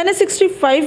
NS65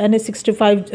NS65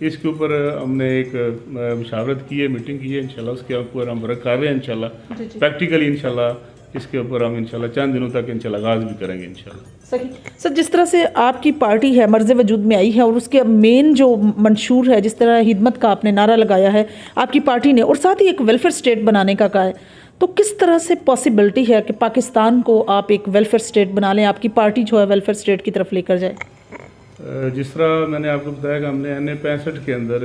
اس کے اوپر ہم نے ایک مشاورت کی ہے، میٹنگ کی ہے، انشاءاللہ اس کے اوپر ہم ورک کر رہے ہیں انشاءاللہ پریکٹیکلی انشاءاللہ اس کے اوپر ہم انشاءاللہ چند دنوں تک انشاءاللہ آغاز بھی کریں گے انشاءاللہ۔ صحیح سر، جس طرح سے آپ کی پارٹی ہے مرز وجود میں آئی ہے اور اس کے مین جو منشور ہے، جس طرح خدمت کا آپ نے نعرہ لگایا ہے آپ کی پارٹی نے، اور ساتھ ہی ایک ویلفیئر اسٹیٹ بنانے کا کہا ہے، تو کس طرح سے پاسبلٹی ہے کہ پاکستان کو آپ ایک ویلفیئر اسٹیٹ بنا لیں، آپ کی پارٹی جو ہے ویلفیئر اسٹیٹ کی طرف لے کر جائے؟ جس طرح میں نے آپ کو بتایا کہ ہم نے N65 کے اندر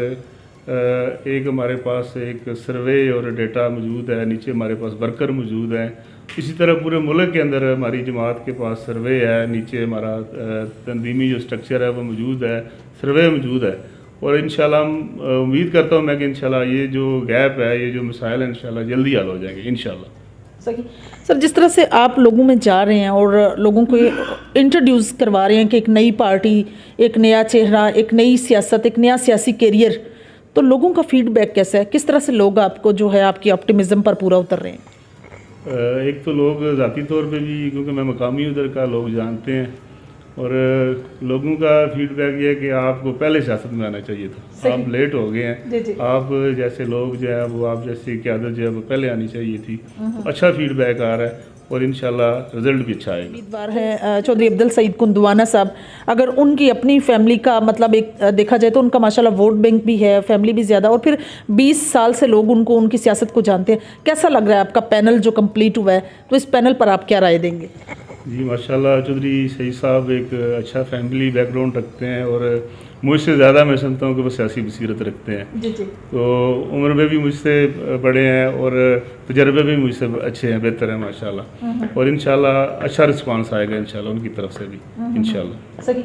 ایک ہمارے پاس ایک سروے اور ڈیٹا موجود ہے، نیچے ہمارے پاس ورکر موجود ہیں، اسی طرح پورے ملک کے اندر ہماری جماعت کے پاس سروے ہے، نیچے ہمارا تنظیمی جو سٹرکچر ہے وہ موجود ہے، سروے موجود ہے، اور انشاءاللہ ہم امید کرتا ہوں میں کہ انشاءاللہ یہ جو گیپ ہے، یہ جو مسائل ہیں انشاءاللہ جلدی حل ہو جائیں گے انشاءاللہ۔ صحیح سر، جس طرح سے آپ لوگوں میں جا رہے ہیں اور لوگوں کو انٹروڈیوس کروا رہے ہیں کہ ایک نئی پارٹی، ایک نیا چہرہ، ایک نئی سیاست، ایک نیا سیاسی کیریئر، تو لوگوں کا فیڈ بیک کیسا ہے؟ کس طرح سے لوگ آپ کو جو ہے آپ کی آپٹیمزم پر پورا اتر رہے ہیں؟ ایک تو لوگ ذاتی طور پہ بھی، کیونکہ میں مقامی ادھر کا، لوگ جانتے ہیں، اور لوگوں کا فیڈ بیک یہ ہے کہ آپ کو پہلے سیاست میں آنا چاہیے تھا، آپ لیٹ ہو گئے ہیں، آپ جیسے لوگ جو ہے وہ آپ جیسی قیادت جو ہے وہ پہلے آنی چاہیے تھی، اچھا فیڈ بیک آ رہا ہے اور انشاءاللہ رزلٹ بھی اچھا آئے گا۔ امیدوار ہے چودھری عبد السعید کندوانہ صاحب، اگر ان کی اپنی فیملی کا مطلب ایک دیکھا جائے تو ان کا ماشاءاللہ ووٹ بینک بھی ہے، فیملی بھی زیادہ، اور پھر 20 سال سے لوگ ان کو، ان کی سیاست کو جانتے ہیں، کیسا لگ رہا ہے آپ کا پینل جو کمپلیٹ ہوا ہے؟ تو اس پینل پر آپ کیا رائے دیں گے؟ جی ماشاءاللہ چودھری سعید صاحب ایک اچھا فیملی بیک گراؤنڈ رکھتے ہیں، اور مجھ سے زیادہ میں سمجھتا ہوں کہ وہ سیاسی بصیرت رکھتے ہیں، تو عمر میں بھی مجھ سے بڑے ہیں اور تجربے بھی مجھ سے اچھے ہیں، بہتر ہیں ماشاءاللہ، اور انشاءاللہ اچھا رسپانس آئے گا انشاءاللہ ان کی طرف سے بھی انشاءاللہ۔ صحیح،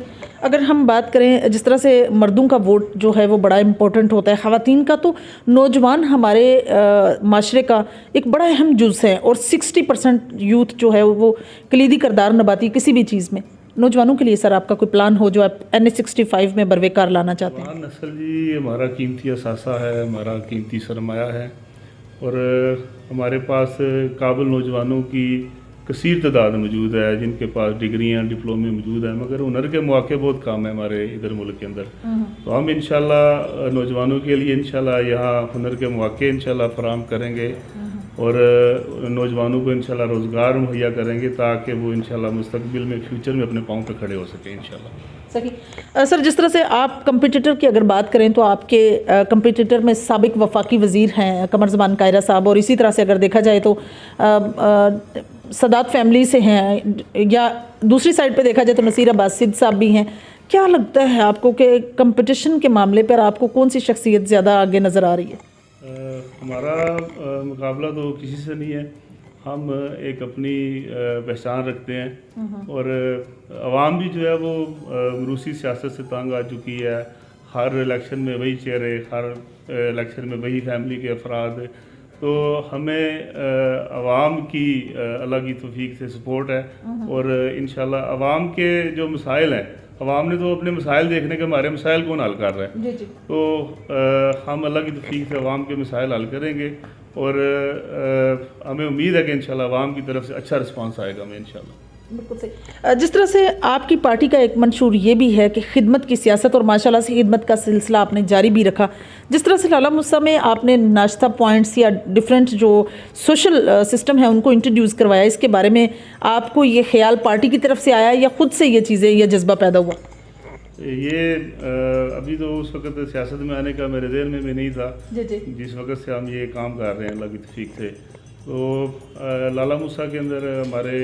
اگر ہم بات کریں جس طرح سے مردوں کا ووٹ جو ہے وہ بڑا امپورٹنٹ ہوتا ہے، خواتین کا تو نوجوان ہمارے معاشرے کا ایک بڑا اہم جز ہے، اور 60% یوتھ جو ہے وہ کلیدی کردار نبھاتی ہے کسی بھی چیز میں۔ نوجوانوں کے لیے سر آپ کا کوئی پلان ہو جو آپ N65 میں بروے کار لانا چاہتے ہیں؟ نوجوان نسل جی ہمارا قیمتی اثاثہ ہے، ہمارا قیمتی سرمایہ ہے، اور ہمارے پاس قابل نوجوانوں کی کثیر تعداد موجود ہے، جن کے پاس ڈگریاں، ڈپلومے موجود ہیں، مگر ہنر کے مواقع بہت کم ہیں ہمارے ادھر ملک کے اندر، تو ہم انشاءاللہ نوجوانوں کے لیے انشاءاللہ یہاں ہنر کے مواقع انشاءاللہ فراہم کریں گے، اور نوجوانوں کو انشاءاللہ روزگار مہیا کریں گے تاکہ وہ انشاءاللہ مستقبل میں فیوچر میں اپنے پاؤں پہ کھڑے ہو سکیں انشاءاللہ۔ صحیح سر، جس طرح سے آپ کمپیٹیٹر کی اگر بات کریں تو آپ کے کمپیٹیٹر میں سابق وفاقی وزیر ہیں قمر زمان قاہرہ صاحب، اور اسی طرح سے اگر دیکھا جائے تو سادات فیملی سے ہیں، یا دوسری سائڈ پہ دیکھا جائے تو نصیر عباس صدر صاحب بھی ہیں۔ کیا لگتا ہے آپ کو کہ کمپٹیشن کے معاملے پر آپ کو کون سی شخصیت زیادہ آگے نظر آ رہی ہے؟ ہمارا مقابلہ تو کسی سے نہیں ہے، ہم ایک اپنی پہچان رکھتے ہیں، اور عوام بھی جو ہے وہ روسی سیاست سے تنگ آ چکی ہے، ہر الیکشن میں وہی چہرے، ہر الیکشن میں وہی فیملی کے افراد، تو ہمیں عوام کی اللہ کی توفیق سے سپورٹ ہے، اور انشاءاللہ عوام کے جو مسائل ہیں، عوام نے تو اپنے مسائل دیکھنے کے ہمارے مسائل کون حل کر رہا ہے، تو ہم اللہ کی توفیق سے عوام کے مسائل حل کریں گے، اور ہمیں امید ہے کہ انشاءاللہ عوام کی طرف سے اچھا رسپانس آئے گا ہمیں انشاءاللہ۔ بالکل صحیح۔ جس طرح سے آپ کی پارٹی کا ایک منشور یہ بھی ہے کہ خدمت کی سیاست، اور ماشاءاللہ سے خدمت کا سلسلہ آپ نے جاری بھی رکھا، جس طرح سے لالہ موسیٰ میں آپ نے ناشتہ پوائنٹس یا ڈیفرنٹ جو سوشل سسٹم ہے ان کو انٹروڈیوس کروایا، اس کے بارے میں آپ کو یہ خیال پارٹی کی طرف سے آیا یا خود سے یہ چیزیں، یہ جذبہ پیدا ہوا؟ یہ ابھی تو اس وقت سیاست میں آنے کا میرے ذہن میں بھی نہیں تھا، جس وقت سے ہم یہ کام کر رہے ہیں اللہ کی توفیق سے، تو لالہ موسیٰ کے اندر ہمارے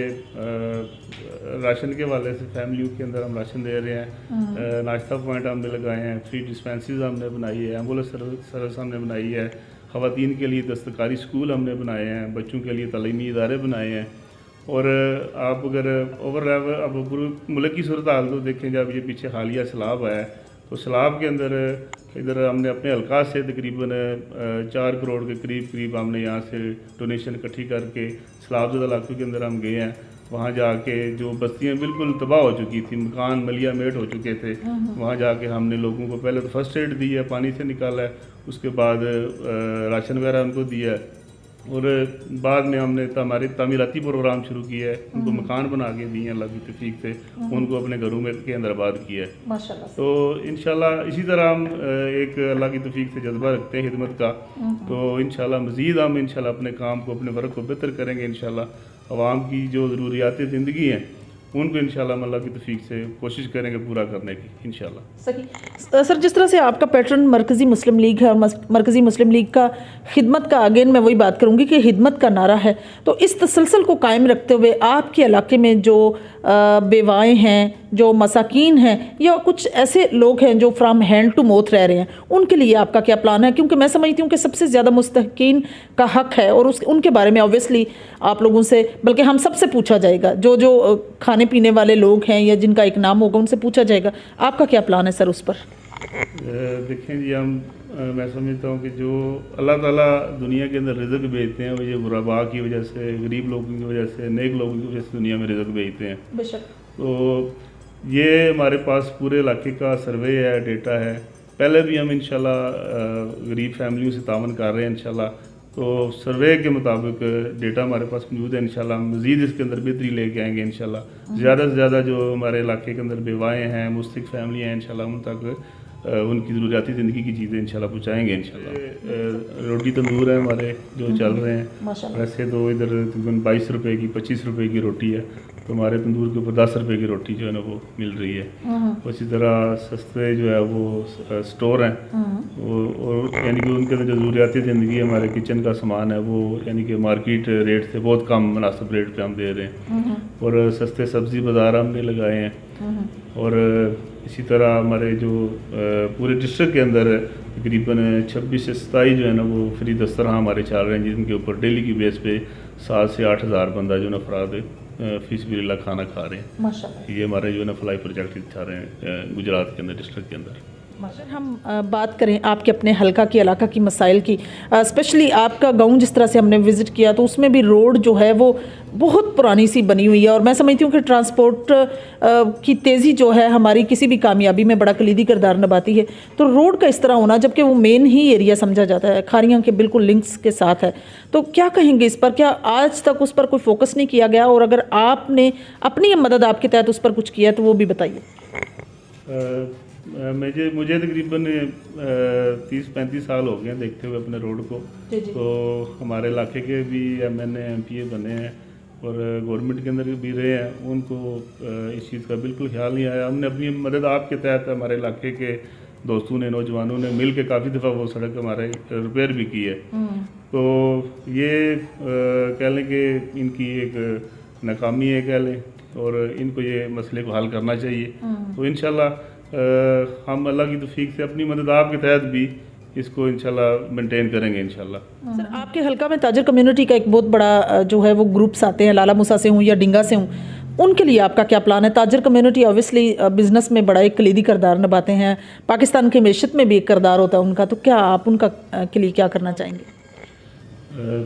راشن کے حوالے سے فیملیوں کے اندر ہم راشن دے رہے ہیں، ناشتہ پوائنٹ ہم نے لگائے ہیں، فری ڈسپینسریز ہم نے بنائی ہے، ایمبولینس سروس ہم نے بنائی ہے، خواتین کے لیے دستکاری اسکول ہم نے بنائے ہیں، بچوں کے لیے تعلیمی ادارے بنائے ہیں، اور آپ اگر اب پورے ملک کی صورتحال تو دیکھیں، جب یہ پیچھے حالیہ سیلاب آیا ہے تو سیلاب کے اندر ادھر ہم نے اپنے حلقہ سے تقریباً 4 کروڑ کے قریب ہم نے یہاں سے ڈونیشن اکٹھی کر کے سیلاب زدہ علاقوں کے اندر ہم گئے ہیں، وہاں جا کے جو بستیاں بالکل تباہ ہو چکی تھی، مکان ملیا میٹ ہو چکے تھے، وہاں جا کے ہم نے لوگوں کو پہلے تو فرسٹ ایڈ دی ہے، پانی سے نکالا ہے، اس کے بعد راشن وغیرہ ان کو دیا ہے، اور بعد میں ہم نے ہمارے تعمیراتی پروگرام شروع کیا ہے، ان کو مکان بنا کے دیے ہیں اللہ کی توفیق سے، ان کو اپنے گھروں میں کے اندر آباد کیا ہے ماشاءاللہ سے۔ تو انشاءاللہ اسی طرح ہم ایک اللہ کی توفیق سے جذبہ رکھتے ہیں خدمت کا، تو انشاءاللہ مزید ہم انشاءاللہ اپنے کام کو اپنے ورک کو بہتر کریں گے انشاءاللہ۔ عوام کی جو ضروریات زندگی ہیں ان کو انشاءاللہ ہم اللہ کی توفیق سے کوشش کریں گے پورا کرنے کی انشاءاللہ۔ صحیح سر، جس طرح سے آپ کا پیٹرن مرکزی مسلم لیگ ہے اور مرکزی مسلم لیگ کا خدمت کا، اگین میں وہی بات کروں گی کہ خدمت کا نعرہ ہے، تو اس تسلسل کو قائم رکھتے ہوئے آپ کے علاقے میں جو بیوائیں ہیں، جو مساکین ہیں، یا کچھ ایسے لوگ ہیں جو فرام ہینڈ ٹو موتھ رہ رہے ہیں، ان کے لیے آپ کا کیا پلان ہے؟ کیونکہ میں سمجھتی ہوں کہ سب سے زیادہ مستحقین کا حق ہے، اور ان کے بارے میں اوبویسلی آپ لوگوں سے، بلکہ ہم سب سے پوچھا جائے گا، جو کھانے پینے والے لوگ ہیں یا جن کا ایک نام ہوگا ان سے پوچھا جائے گا۔ آپ کا کیا پلان ہے سر اس پر؟ دیکھیں جی، میں سمجھتا ہوں کہ جو اللہ تعالیٰ دنیا کے اندر رزق بھیجتے ہیں وہ یہ غرباء کی وجہ سے، غریب لوگوں کی وجہ سے، نیک لوگوں کی وجہ سے دنیا میں رزق بھیجتے ہیں۔ بے شک۔ تو یہ ہمارے پاس پورے علاقے کا سروے ہے، ڈیٹا ہے، پہلے بھی ہم انشاءاللہ غریب فیملیوں سے تعاون کر رہے ہیں انشاءاللہ، تو سروے کے مطابق ڈیٹا ہمارے پاس موجود ہے انشاءاللہ، ہم مزید اس کے اندر بہتری لے کے آئیں گے انشاءاللہ۔ زیادہ سے زیادہ جو ہمارے علاقے کے اندر بیوائیں ہیں، مستحق فیملی ہیں انشاءاللہ، ان تک ان کی ضروریاتی زندگی کی چیزیں انشاءاللہ پہنچائیں گے انشاءاللہ۔ روٹی تندور ہے ہمارے جو چل رہے ہیں، ویسے تو ادھر تقریباً 22 روپے کی 25 روپے کی روٹی ہے، تو ہمارے تندور کے اوپر 10 روپے کی روٹی جو ہے نا وہ مل رہی ہے۔ اسی طرح سستے جو ہے وہ سٹور ہیں، اور یعنی کہ ان کے اندر جو ضروریاتی زندگی ہمارے کچن کا سامان ہے وہ یعنی کہ مارکیٹ ریٹ سے بہت کم مناسب ریٹ پہ ہم دے رہے ہیں، اور سستے سبزی بازار ہم نے لگائے ہیں، اور اسی طرح ہمارے جو پورے ڈسٹرکٹ کے اندر تقریباً 26 سے 27 جو ہے نا وہ فری دسترخواں ہمارے چل رہے ہیں، جن کے اوپر ڈیلی کی بیس پہ 7 سے 8 ہزار بندہ جو ہے نا افراد فی سبیل اللہ کھانا کھا رہے ہیں۔ یہ ہمارے جو ہے نا فلائی پروجیکٹ چل رہے ہیں گجرات کے اندر، ڈسٹرکٹ کے اندر۔ ہم بات کریں آپ کے اپنے حلقہ کی، علاقہ کی مسائل کی، اسپیشلی آپ کا گاؤں جس طرح سے ہم نے وزٹ کیا تو اس میں بھی روڈ جو ہے وہ بہت پرانی سی بنی ہوئی ہے، اور میں سمجھتی ہوں کہ ٹرانسپورٹ کی تیزی جو ہے ہماری کسی بھی کامیابی میں بڑا کلیدی کردار نبھاتی ہے۔ تو روڈ کا اس طرح ہونا، جبکہ وہ مین ہی ایریا سمجھا جاتا ہے، کھاریاں کے بالکل لنکس کے ساتھ ہے، تو کیا کہیں گے اس پر؟ کیا آج تک اس پر کوئی فوکس نہیں کیا گیا؟ اور اگر آپ نے اپنی مدد آپ کے تحت اس پر کچھ کیا ہے تو وہ بھی بتائیے۔ مجھے تقریباً 30-35 سال ہو گئے ہیں دیکھتے ہوئے اپنے روڈ کو، تو ہمارے علاقے کے بھی MNA MPA بنے ہیں اور گورنمنٹ کے اندر بھی رہے ہیں، ان کو اس چیز کا بالکل خیال نہیں آیا۔ ہم نے اپنی مدد آپ کے تحت ہمارے علاقے کے دوستوں نے، نوجوانوں نے مل کے کافی دفعہ وہ سڑک ہمارے ریپیئر بھی کی ہے، تو یہ کہہ لیں کہ ان کی ایک ناکامی ہے کہہ لیں، اور ان کو یہ مسئلے کو حل کرنا چاہیے۔ تو انشاءاللہ ہم اللہ کی توفیق سے اپنی مدد آپ کے تحت بھی اس کو انشاءاللہ مینٹین کریں گے انشاءاللہ۔ سر، آپ کے حلقہ میں تاجر کمیونٹی کا ایک بہت بڑا جو ہے وہ گروپس آتے ہیں، لالا موسیٰ سے ہوں یا ڈنگا سے ہوں، ان کے لیے آپ کا کیا پلان ہے؟ تاجر کمیونٹی اوبویسلی بزنس میں بڑا ایک کلیدی کردار نبھاتے ہیں، پاکستان کی معیشت میں بھی ایک کردار ہوتا ہے ان کا، تو کیا آپ ان کا کے لیے کیا کرنا چاہیں گے؟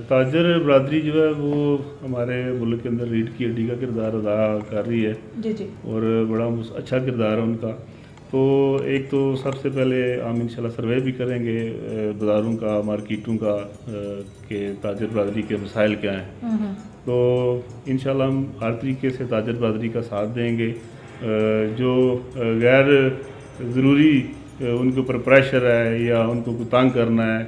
تاجر برادری جو ہے وہ ہمارے ملک کے اندر ریڑھ کی ہڈی کا کردار ادا کر رہی ہے، اور بڑا اچھا کردار ہے ان کا۔ تو ایک تو سب سے پہلے ہم انشاءاللہ سروے بھی کریں گے بازاروں کا، مارکیٹوں کا، کہ تاجر برادری کے مسائل کیا ہیں، تو انشاءاللہ ہم ہر طریقے سے تاجر برادری کا ساتھ دیں گے۔ جو غیر ضروری ان کے اوپر پریشر ہے یا ان کو تنگ کرنا ہے،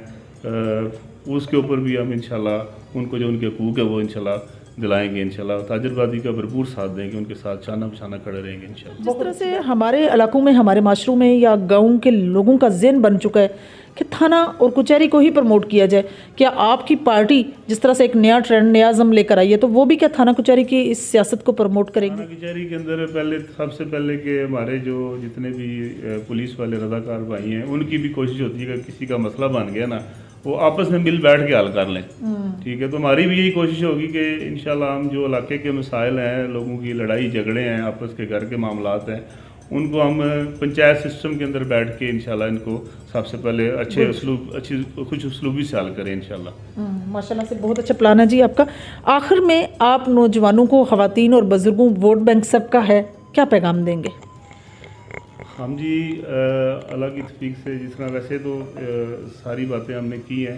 اس کے اوپر بھی ہم انشاءاللہ ان کو جو ان کے حقوق ہے وہ انشاءاللہ دلائیں گے انشاءاللہ۔ تاجر برادری کا بھرپور ساتھ دیں گے، ان کے ساتھ شانہ بشانہ کھڑے رہیں گے انشاءاللہ۔ جس طرح سے ہمارے علاقوں میں، ہمارے معاشروں میں یا گاؤں کے لوگوں کا ذہن بن چکا ہے کہ تھانہ اور کچہری کو ہی پروموٹ کیا جائے، کیا آپ کی پارٹی جس طرح سے ایک نیا ٹرینڈ، نیا عزم لے کر آئی ہے، تو وہ بھی کیا تھانہ کچہری کی اس سیاست کو پروموٹ کریں گے؟ تھانہ کچہری کے اندر پہلے سب سے پہلے کہ ہمارے جو جتنے بھی پولیس والے رضاکار بھائی ہیں، ان کی بھی کوشش ہوتی ہے کہ کسی کا مسئلہ بن گیا نا وہ آپس میں مل بیٹھ کے حل کر لیں، ٹھیک ہے؟ تو ہماری بھی یہی کوشش ہوگی کہ انشاءاللہ ہم جو علاقے کے مسائل ہیں، لوگوں کی لڑائی جھگڑے ہیں، آپس کے گھر کے معاملات ہیں، ان کو ہم پنچایت سسٹم کے اندر بیٹھ کے انشاءاللہ ان کو سب سے پہلے اچھی خوش اسلوبی سے حل کریں انشاءاللہ۔ ماشاءاللہ سے بہت اچھا پلان ہے جی آپ کا۔ آخر میں آپ نوجوانوں کو، خواتین اور بزرگوں، ووٹ بینک سب کا ہے، کیا پیغام دیں گے؟ ہم جی اللہ کی توفیق سے جس طرح ویسے تو ساری باتیں ہم نے کی ہیں،